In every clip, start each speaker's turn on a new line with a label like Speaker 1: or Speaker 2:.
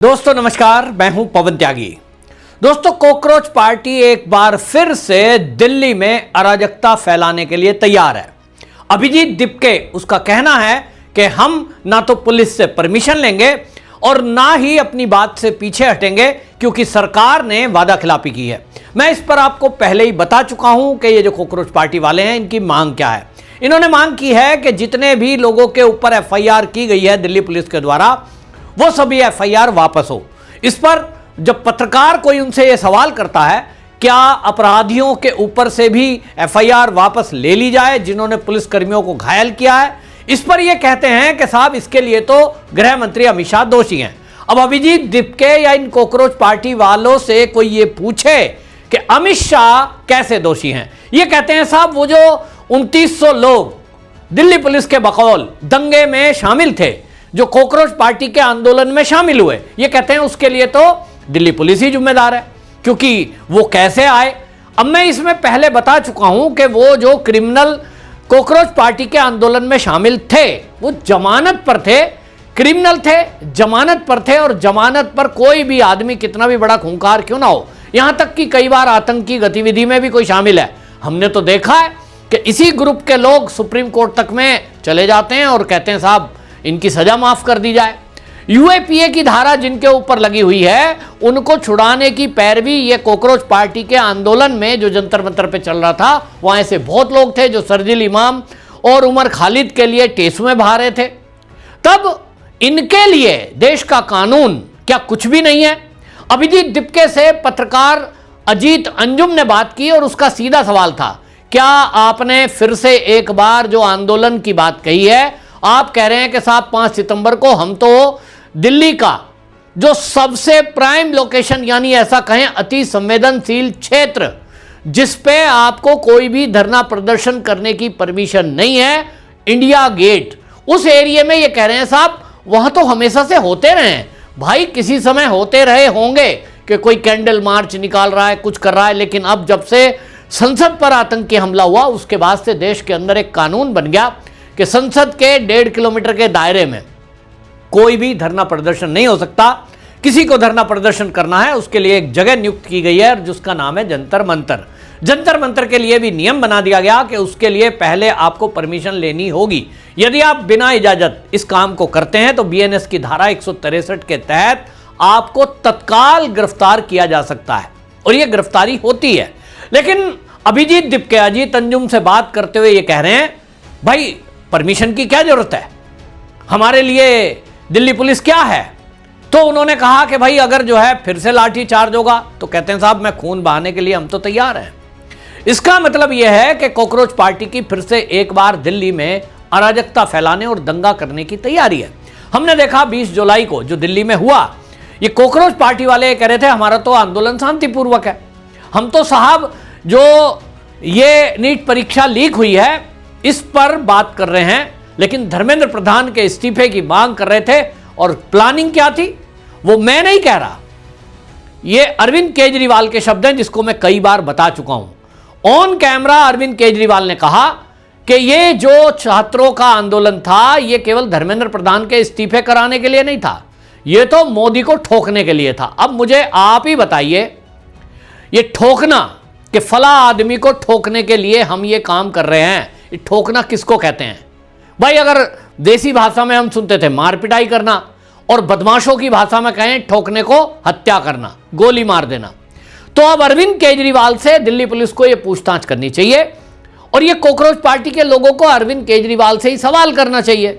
Speaker 1: दोस्तों नमस्कार, मैं हूं पवन त्यागी। दोस्तों, कॉकरोच पार्टी एक बार फिर से दिल्ली में अराजकता फैलाने के लिए तैयार है। अभिजीत दिपके उसका कहना है कि हम ना तो पुलिस से परमिशन लेंगे और ना ही अपनी बात से पीछे हटेंगे क्योंकि सरकार ने वादा खिलाफी की है। मैं इस पर आपको पहले ही बता चुका हूं कि ये जो कॉकरोच पार्टी वाले हैं इनकी मांग क्या है। इन्होंने मांग की है कि जितने भी लोगों के ऊपर एफआईआर की गई है दिल्ली पुलिस के द्वारा, वो सभी एफआईआर वापस हो। इस पर जब पत्रकार कोई उनसे यह सवाल करता है क्या अपराधियों के ऊपर से भी एफआईआर वापस ले ली जाए जिन्होंने पुलिसकर्मियों को घायल किया है, इस पर यह कहते हैं कि साहब इसके लिए तो गृह मंत्री अमित शाह दोषी हैं। अब अभिजीत दिपके या इन कॉकरोच पार्टी वालों से कोई ये पूछे कि अमित शाह कैसे दोषी हैं, ये कहते हैं साहब वो जो 2900 लोग दिल्ली पुलिस के बकौल दंगे में शामिल थे, जो कॉकरोच पार्टी के आंदोलन में शामिल हुए, ये कहते हैं उसके लिए तो दिल्ली पुलिस ही जिम्मेदार है क्योंकि वो कैसे आए। अब मैं इसमें पहले बता चुका हूं कि वो जो क्रिमिनल कॉकरोच पार्टी के आंदोलन में शामिल थे वो जमानत पर थे, क्रिमिनल थे, जमानत पर थे। और जमानत पर कोई भी आदमी कितना भी बड़ा खूंखार क्यों ना हो, यहां तक कि कई बार आतंकी गतिविधि में भी कोई शामिल है, हमने तो देखा है कि इसी ग्रुप के लोग सुप्रीम कोर्ट तक में चले जाते हैं और कहते हैं साहब इनकी सजा माफ कर दी जाए। यूएपीए की धारा जिनके ऊपर लगी हुई है उनको छुड़ाने की पैरवी ये कॉकरोच पार्टी के आंदोलन में जो जंतर मंतर पे चल रहा था, वहां ऐसे बहुत लोग थे जो सरजिल इमाम और उमर खालिद के लिए टेसुएं बहा रहे थे। तब इनके लिए देश का कानून क्या कुछ भी नहीं है? अभिजीत दिपके से पत्रकार अजीत अंजुम ने बात की और उसका सीधा सवाल था, क्या आपने फिर से एक बार जो आंदोलन की बात कही है, आप कह रहे हैं कि साहब 5 सितंबर को हम तो दिल्ली का जो सबसे प्राइम लोकेशन यानी ऐसा कहें अति संवेदनशील क्षेत्र जिस पे आपको कोई भी धरना प्रदर्शन करने की परमिशन नहीं है, इंडिया गेट, उस एरिया में ये कह रहे हैं साहब वहां तो हमेशा से होते रहे हैं। भाई किसी समय होते रहे होंगे कि कोई कैंडल मार्च निकाल रहा है, कुछ कर रहा है, लेकिन अब जब से संसद पर आतंकी हमला हुआ उसके बाद से देश के अंदर एक कानून बन गया कि संसद के 1.5 किलोमीटर के दायरे में कोई भी धरना प्रदर्शन नहीं हो सकता। किसी को धरना प्रदर्शन करना है उसके लिए एक जगह नियुक्त की गई है जिसका नाम है जंतर मंतर। जंतर मंतर के लिए भी नियम बना दिया गया कि उसके लिए पहले आपको परमिशन लेनी होगी। यदि आप बिना इजाजत इस काम को करते हैं तो बीएनएस की धारा 163 के तहत आपको तत्काल गिरफ्तार किया जा सकता है और यह गिरफ्तारी होती है। लेकिन अभिजीत दिपके अजीत अंजुम से बात करते हुए ये कह रहे हैं भाई परमिशन की क्या जरूरत है, हमारे लिए दिल्ली पुलिस क्या है। तो उन्होंने कहा कि भाई अगर जो है फिर से लाठी चार्ज होगा तो कहते हैं साहब मैं खून बहाने के लिए हम तो तैयार हैं। इसका मतलब यह है कि कॉकरोच पार्टी की फिर से एक बार दिल्ली में अराजकता फैलाने और दंगा करने की तैयारी है। हमने देखा 20 जुलाई को जो दिल्ली में हुआ, ये कॉकरोच पार्टी वाले कह रहे थे हमारा तो आंदोलन शांतिपूर्वक है, हम तो साहब जो ये नीट परीक्षा लीक हुई है इस पर बात कर रहे हैं, लेकिन धर्मेंद्र प्रधान के इस्तीफे की मांग कर रहे थे। और प्लानिंग क्या थी वो मैं नहीं कह रहा, ये अरविंद केजरीवाल के शब्द हैं जिसको मैं कई बार बता चुका हूं। ऑन कैमरा अरविंद केजरीवाल ने कहा कि ये जो छात्रों का आंदोलन था ये केवल धर्मेंद्र प्रधान के इस्तीफे कराने के लिए नहीं था, ये तो मोदी को ठोकने के लिए था। अब मुझे आप ही बताइए, ये ठोकना कि फला आदमी को ठोकने के लिए हम ये काम कर रहे हैं, ये ठोकना किसको कहते हैं? भाई अगर देसी भाषा में हम सुनते थे मार पिटाई करना, और बदमाशों की भाषा में कहें ठोकने को हत्या करना, गोली मार देना। तो अब अरविंद केजरीवाल से दिल्ली पुलिस को यह पूछताछ करनी चाहिए और ये कॉकरोच पार्टी के लोगों को अरविंद केजरीवाल से ही सवाल करना चाहिए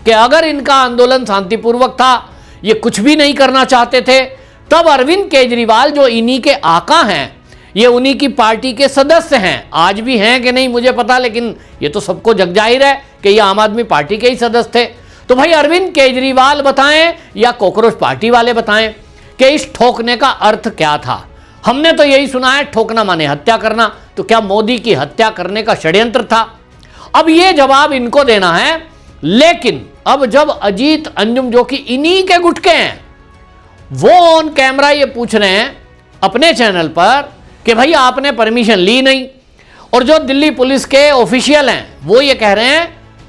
Speaker 1: कि अगर इनका आंदोलन शांतिपूर्वक था, ये कुछ भी नहीं करना चाहते थे, तब अरविंद केजरीवाल जो इन्हीं के आका हैं, ये उन्हीं की पार्टी के सदस्य हैं, आज भी हैं कि नहीं मुझे पता, लेकिन ये तो सबको जग जाहिर है कि ये आम आदमी पार्टी के ही सदस्य थे। तो भाई अरविंद केजरीवाल बताएं या कॉकरोच पार्टी वाले बताएं कि इस ठोकने का अर्थ क्या था। हमने तो यही सुना है ठोकना माने हत्या करना, तो क्या मोदी की हत्या करने का षड्यंत्र था? अब ये जवाब इनको देना है। लेकिन अब जब अजीत अंजुम जो कि इन्हीं के गुटके हैं वो ऑन कैमरा ये पूछ रहे हैं अपने चैनल पर कि भाई आपने परमिशन ली नहीं, और जो दिल्ली पुलिस के ऑफिशियल हैं वो ये कह रहे हैं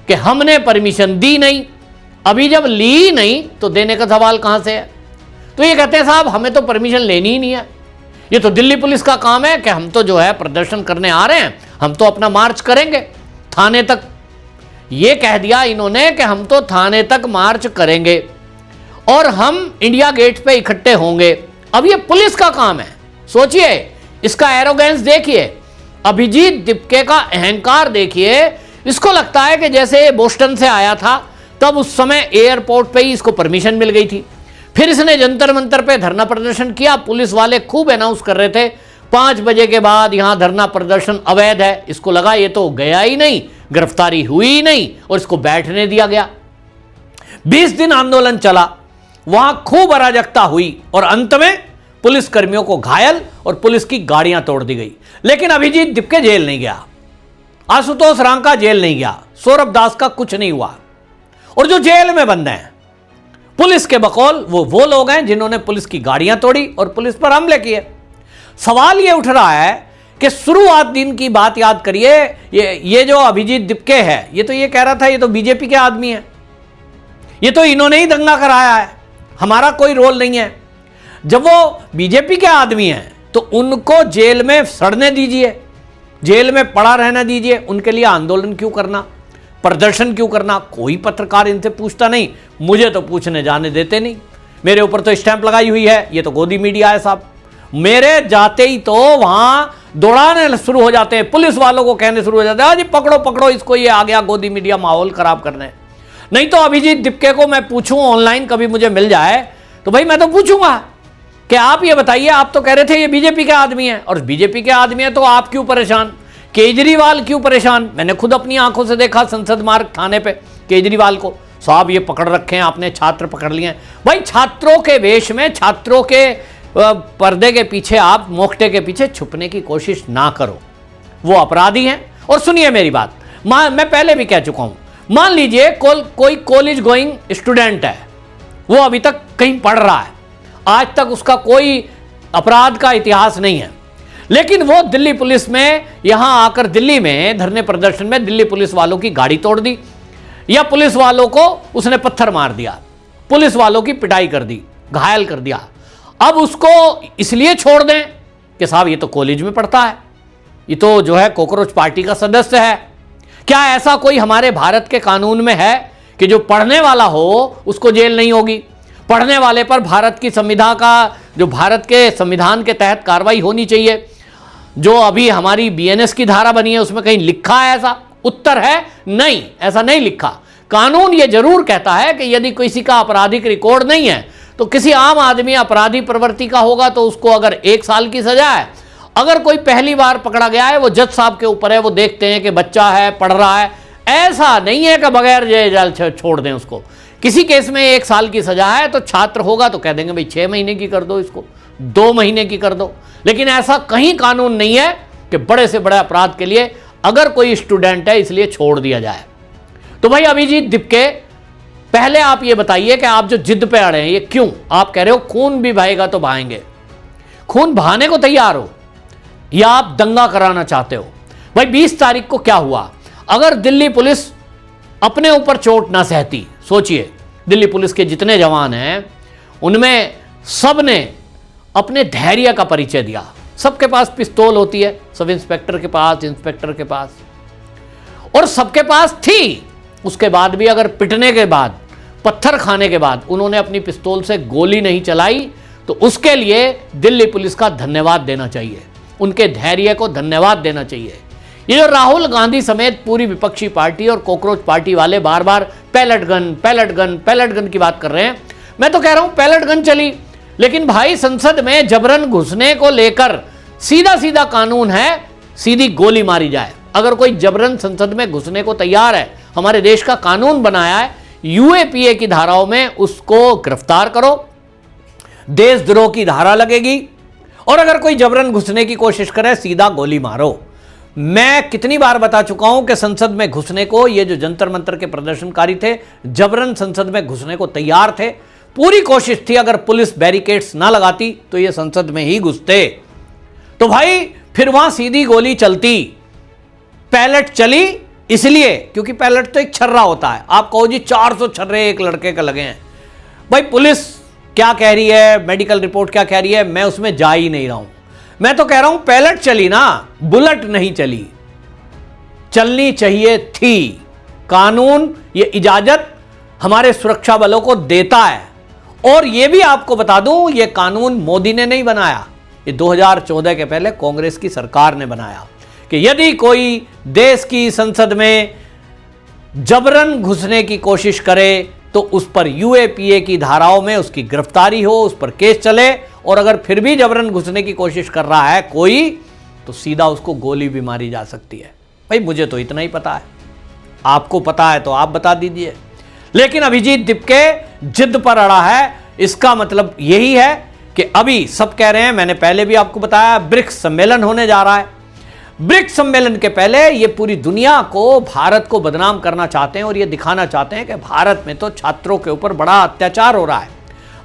Speaker 1: कि हमने परमिशन दी नहीं। अभी जब ली नहीं तो देने का सवाल कहां से है? तो ये कहते हैं साहब हमें तो परमिशन लेनी ही नहीं है, ये तो दिल्ली पुलिस का काम है कि हम तो जो है प्रदर्शन करने आ रहे हैं, हम तो अपना मार्च करेंगे थाने तक। ये कह दिया इन्होंने कि हम तो थाने तक मार्च करेंगे और हम इंडिया गेट पे इकट्ठे होंगे। अब ये पुलिस का काम है। सोचिए इसका एरोगेंस देखिए, अभिजीत दिपके का अहंकार देखिए। इसको लगता है कि जैसे बोस्टन से आया था तब उस समय एयरपोर्ट पे ही इसको परमिशन मिल गई थी, फिर इसने जंतर मंतर पे धरना प्रदर्शन किया। पुलिस वाले खूब अनाउंस कर रहे थे 5 बजे के बाद यहां धरना प्रदर्शन अवैध है। इसको लगा ये तो गया ही नहीं, गिरफ्तारी हुई ही नहीं और इसको बैठने दिया गया। 20 दिन आंदोलन चला, वहां खूब अराजकता हुई और अंत में पुलिस कर्मियों को घायल और पुलिस की गाड़ियां तोड़ दी गई। लेकिन अभिजीत दिपके जेल नहीं गया, आशुतोष रांका जेल नहीं गया, सौरभ दास का कुछ नहीं हुआ। और जो जेल में बंद हैं पुलिस के बकौल वो लोग हैं जिन्होंने पुलिस की गाड़ियां तोड़ी और पुलिस पर हमले किए। सवाल ये उठ रहा है कि शुरुआत दिन की बात याद करिए, ये जो अभिजीत दिपके है ये तो ये कह रहा था ये तो बीजेपी के आदमी है, ये तो इन्होंने ही दंगा कराया है, हमारा कोई रोल नहीं है। जब वो बीजेपी के आदमी हैं तो उनको जेल में सड़ने दीजिए, जेल में पड़ा रहना दीजिए। उनके लिए आंदोलन क्यों करना, प्रदर्शन क्यों करना? कोई पत्रकार इनसे पूछता नहीं, मुझे तो पूछने जाने देते नहीं। मेरे ऊपर तो स्टैंप लगाई हुई है, ये तो गोदी मीडिया है साहब। मेरे जाते ही तो वहां दौड़ाने शुरू हो जाते हैं, पुलिस वालों को कहने शुरू हो जाते हैं, जी पकड़ो पकड़ो इसको, ये आ गया गोदी मीडिया माहौल खराब करने। नहीं तो अभिजीत दिपके को मैं पूछूं ऑनलाइन कभी मुझे मिल जाए तो भाई मैं तो पूछूंगा कि आप ये बताइए, आप तो कह रहे थे ये बीजेपी के आदमी है और बीजेपी के आदमी है तो आप क्यों परेशान, केजरीवाल क्यों परेशान? मैंने खुद अपनी आंखों से देखा संसद मार्ग थाने पे केजरीवाल को, साहब ये पकड़ रखे हैं आपने, छात्र पकड़ लिए हैं। भाई छात्रों के वेश में, छात्रों के पर्दे के पीछे, आप मोखटे के पीछे छुपने की कोशिश ना करो, वो अपराधी हैं। और सुनिए मेरी बात, मैं पहले भी कह चुका हूं, मान लीजिए कोई कॉलेज गोइंग स्टूडेंट है, वो अभी तक कहीं पढ़ रहा है, आज तक उसका कोई अपराध का इतिहास नहीं है, लेकिन वो दिल्ली पुलिस में यहां आकर दिल्ली में धरने प्रदर्शन में दिल्ली पुलिस वालों की गाड़ी तोड़ दी या पुलिस वालों को उसने पत्थर मार दिया, पुलिस वालों की पिटाई कर दी, घायल कर दिया। अब उसको इसलिए छोड़ दें कि साहब ये तो कॉलेज में पढ़ता है, ये तो जो है कॉकरोच पार्टी का सदस्य है। क्या ऐसा कोई हमारे भारत के कानून में है कि जो पढ़ने वाला हो उसको जेल नहीं होगी? पढ़ने वाले पर भारत की संविधान का, जो भारत के संविधान के तहत कार्रवाई होनी चाहिए। जो अभी हमारी बीएनएस की धारा बनी है उसमें कहीं लिखा है ऐसा? उत्तर है नहीं, ऐसा नहीं लिखा। कानून ये जरूर कहता है कि यदि किसी का आपराधिक रिकॉर्ड नहीं है तो किसी आम आदमी अपराधी प्रवृत्ति का होगा तो उसको अगर 1 साल की सजा है, अगर कोई पहली बार पकड़ा गया है वो जज साहब के ऊपर है, वो देखते हैं कि बच्चा है, पढ़ रहा है, ऐसा नहीं है कि बगैर जेल छोड़ दें उसको। किसी केस में 1 साल की सजा है तो छात्र होगा तो कह देंगे भाई 6 महीने की कर दो, इसको 2 महीने की कर दो। लेकिन ऐसा कहीं कानून नहीं है कि बड़े से बड़े अपराध के लिए अगर कोई स्टूडेंट है इसलिए छोड़ दिया जाए। तो भाई अभिजीत दिपके, पहले आप ये बताइए कि आप जो जिद पे अड़े हैं ये क्यों? आप कह रहे हो खून भी बहेगा तो बहाएंगे, खून बहाने को तैयार हो या आप दंगा कराना चाहते हो? भाई 20 तारीख को क्या हुआ? अगर दिल्ली पुलिस अपने ऊपर चोट ना सहती, सोचिए दिल्ली पुलिस के जितने जवान हैं उनमें सब ने अपने धैर्य का परिचय दिया। सबके पास पिस्तौल होती है, सब इंस्पेक्टर के पास, इंस्पेक्टर के पास, और सबके पास थी। उसके बाद भी अगर पिटने के बाद, पत्थर खाने के बाद उन्होंने अपनी पिस्तौल से गोली नहीं चलाई तो उसके लिए दिल्ली पुलिस का धन्यवाद देना चाहिए, उनके धैर्य को धन्यवाद देना चाहिए। ये जो राहुल गांधी समेत पूरी विपक्षी पार्टी और कॉकरोच पार्टी वाले बार बार pellet gun pellet gun pellet gun की बात कर रहे हैं, मैं तो कह रहा हूं पैलेट गन चली, लेकिन भाई संसद में जबरन घुसने को लेकर सीधा सीधा कानून है, सीधी गोली मारी जाए। अगर कोई जबरन संसद में घुसने को तैयार है, हमारे देश का कानून बनाया है यूएपीए की धाराओं में, उसको गिरफ्तार करो, देशद्रोह की धारा लगेगी, और अगर कोई जबरन घुसने की कोशिश करे सीधा गोली मारो। मैं कितनी बार बता चुका हूं कि संसद में घुसने को, ये जो जंतर मंतर के प्रदर्शनकारी थे जबरन संसद में घुसने को तैयार थे, पूरी कोशिश थी, अगर पुलिस बैरिकेड्स ना लगाती तो ये संसद में ही घुसते। तो भाई फिर वहां सीधी गोली चलती। पैलेट चली इसलिए क्योंकि पैलेट तो एक छर्रा होता है। आप कहो जी 400 छर्रे एक लड़के का लगे हैं। भाई पुलिस क्या कह रही है, मेडिकल रिपोर्ट क्या कह रही है, मैं उसमें जा ही नहीं रहा हूं। मैं तो कह रहा हूं पैलेट चली ना, बुलेट नहीं चली। चलनी चाहिए थी। कानून ये इजाजत हमारे सुरक्षा बलों को देता है। और यह भी आपको बता दूं, यह कानून मोदी ने नहीं बनाया, ये 2014 के पहले कांग्रेस की सरकार ने बनाया कि यदि कोई देश की संसद में जबरन घुसने की कोशिश करे तो उस पर यूएपीए की धाराओं में उसकी गिरफ्तारी हो, उस पर केस चले, और अगर फिर भी जबरन घुसने की कोशिश कर रहा है कोई, तो सीधा उसको गोली भी मारी जा सकती है। भाई मुझे तो इतना ही पता है, आपको पता है तो आप बता दीजिए। लेकिन अभिजीत दिपके जिद पर अड़ा है। इसका मतलब यही है कि अभी सब कह रहे हैं, मैंने पहले भी आपको बताया, ब्रिक्स सम्मेलन होने जा रहा है। ब्रिक्स सम्मेलन के पहले ये पूरी दुनिया को, भारत को बदनाम करना चाहते हैं और ये दिखाना चाहते हैं कि भारत में तो छात्रों के ऊपर बड़ा अत्याचार हो रहा है,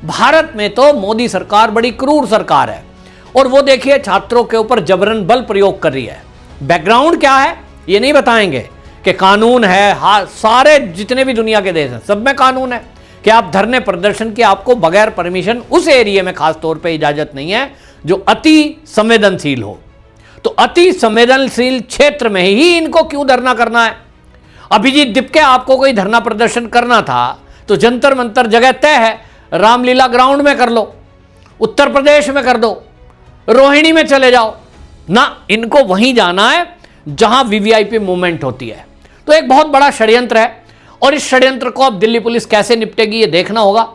Speaker 1: भारत में तो मोदी सरकार बड़ी क्रूर सरकार है, और वो देखिए छात्रों के ऊपर जबरन बल प्रयोग कर रही है। बैकग्राउंड क्या है ये नहीं बताएंगे कि कानून है, सारे जितने भी दुनिया के देश हैं सब में कानून है कि आप धरने प्रदर्शन की आपको बगैर परमिशन उस एरिया में खास तौर पे इजाजत नहीं है जो अति संवेदनशील हो। तो अति संवेदनशील क्षेत्र में ही इनको क्यों धरना करना है? अभिजीत दिपके, आपको कोई धरना प्रदर्शन करना था तो जंतर मंतर जगह तय है, रामलीला ग्राउंड में कर लो, उत्तर प्रदेश में कर दो, रोहिणी में चले जाओ ना। इनको वहीं जाना है जहां वीवीआईपी मूवमेंट होती है। तो एक बहुत बड़ा षड्यंत्र है, और इस षड्यंत्र को अब दिल्ली पुलिस कैसे निपटेगी ये देखना होगा।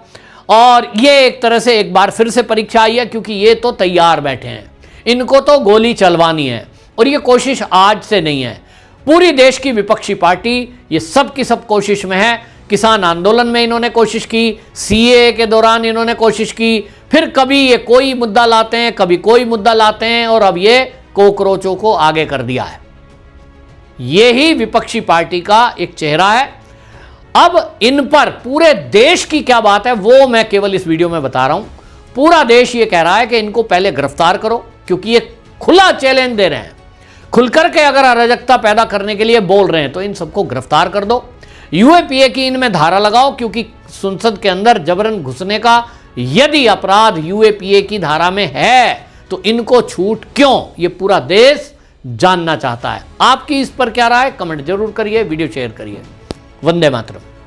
Speaker 1: और ये एक तरह से एक बार फिर से परीक्षा आई है, क्योंकि ये तो तैयार बैठे हैं, इनको तो गोली चलवानी है, और ये कोशिश आज से नहीं है। पूरी देश की विपक्षी पार्टी ये सब की सब कोशिश में है। किसान आंदोलन में इन्होंने कोशिश की, सीएए के दौरान इन्होंने कोशिश की, फिर कभी ये कोई मुद्दा लाते हैं, कभी कोई मुद्दा लाते हैं, और अब ये कॉकरोचों को आगे कर दिया है। यही विपक्षी पार्टी का एक चेहरा है। अब इन पर पूरे देश की क्या बात है वो मैं केवल इस वीडियो में बता रहा हूं। पूरा देश ये कह रहा है कि इनको पहले गिरफ्तार करो, क्योंकि ये खुला चैलेंज दे रहे हैं, खुलकर के अगर अराजकता पैदा करने के लिए बोल रहे हैं तो इन सबको गिरफ्तार कर दो। यूएपीए की इनमें धारा लगाओ, क्योंकि संसद के अंदर जबरन घुसने का यदि अपराध यूएपीए की धारा में है तो इनको छूट क्यों, ये पूरा देश जानना चाहता है। आपकी इस पर क्या राय, कमेंट जरूर करिए, वीडियो शेयर करिए। वंदे मातरम।